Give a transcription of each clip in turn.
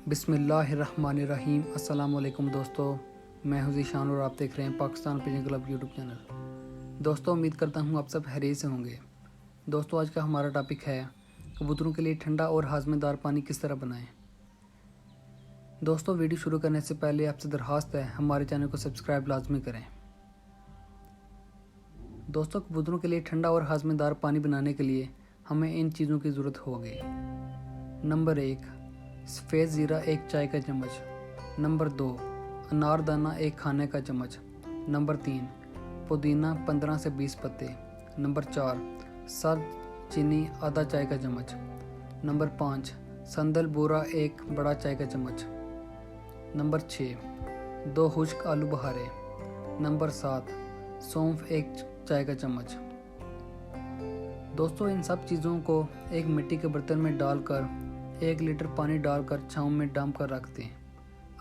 बिस्मिल्लाहिर्रहमानिर्रहीम। अस्सलामुअलैकुम दोस्तों, मैं हूं ज़ीशान और आप देख रहे हैं Pakistan pigeon club YouTube channel. दोस्तों, उम्मीद करता हूं आप सब खैरियत से होंगे। दोस्तों, आज का हमारा टॉपिक है कबूतरों के लिए ठंडा और हाज़मेदार पानी किस तरह बनाएं। दोस्तों, वीडियो शुरू करने से पहले आपसे दरख्वास्त है हमारे चैनल को सब्सक्राइब लाजमी करें। दोस्तों, कबूतरों के लिए ठंडा और हाज़मेदार पानी बनाने के लिए हमें इन चीज़ों की ज़रूरत होगी। नंबर 1, सफ़ेद ज़ीरा 1 चाय का चम्मच। नंबर 2, अनारदाना 1 खाने का चम्मच। नंबर 3, पुदीना 15 से 20 पत्ते। नंबर 4, सर्द चीनी आधा चाय का चम्मच। नंबर 5, संदल बूरा 1 बड़ा चाय का चम्मच। नंबर 6, 2 खुश्क आलू बहारे। नंबर 7, सौंफ 1 चाय का चम्मच। दोस्तों, इन सब चीज़ों को एक मिट्टी के बर्तन में डालकर 1 लीटर पानी डालकर छाँव में डंप कर रख दें।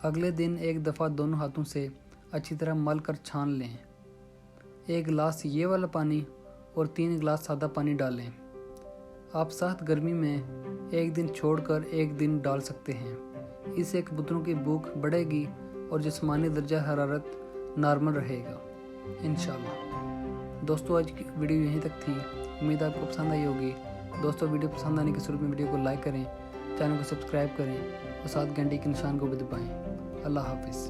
अगले दिन एक दफ़ा दोनों हाथों से अच्छी तरह मल कर छान लें। 1 गिलास ये वाला पानी और 3 गिलास सादा पानी डालें। आप सख्त गर्मी में एक दिन छोड़कर एक दिन डाल सकते हैं। इससे कबूतरों की भूख बढ़ेगी और जिस्मानी दर्जा हरारत नॉर्मल रहेगा इंशाल्लाह। दोस्तों, आज की वीडियो यहीं तक थी। उम्मीद आपको पसंद आई होगी। दोस्तों, वीडियो पसंद आने के सूरत में वीडियो को लाइक करें, चैनल को सब्सक्राइब करें और साथ घंटी के निशान को भी दबाएं। अल्लाह हाफिज़।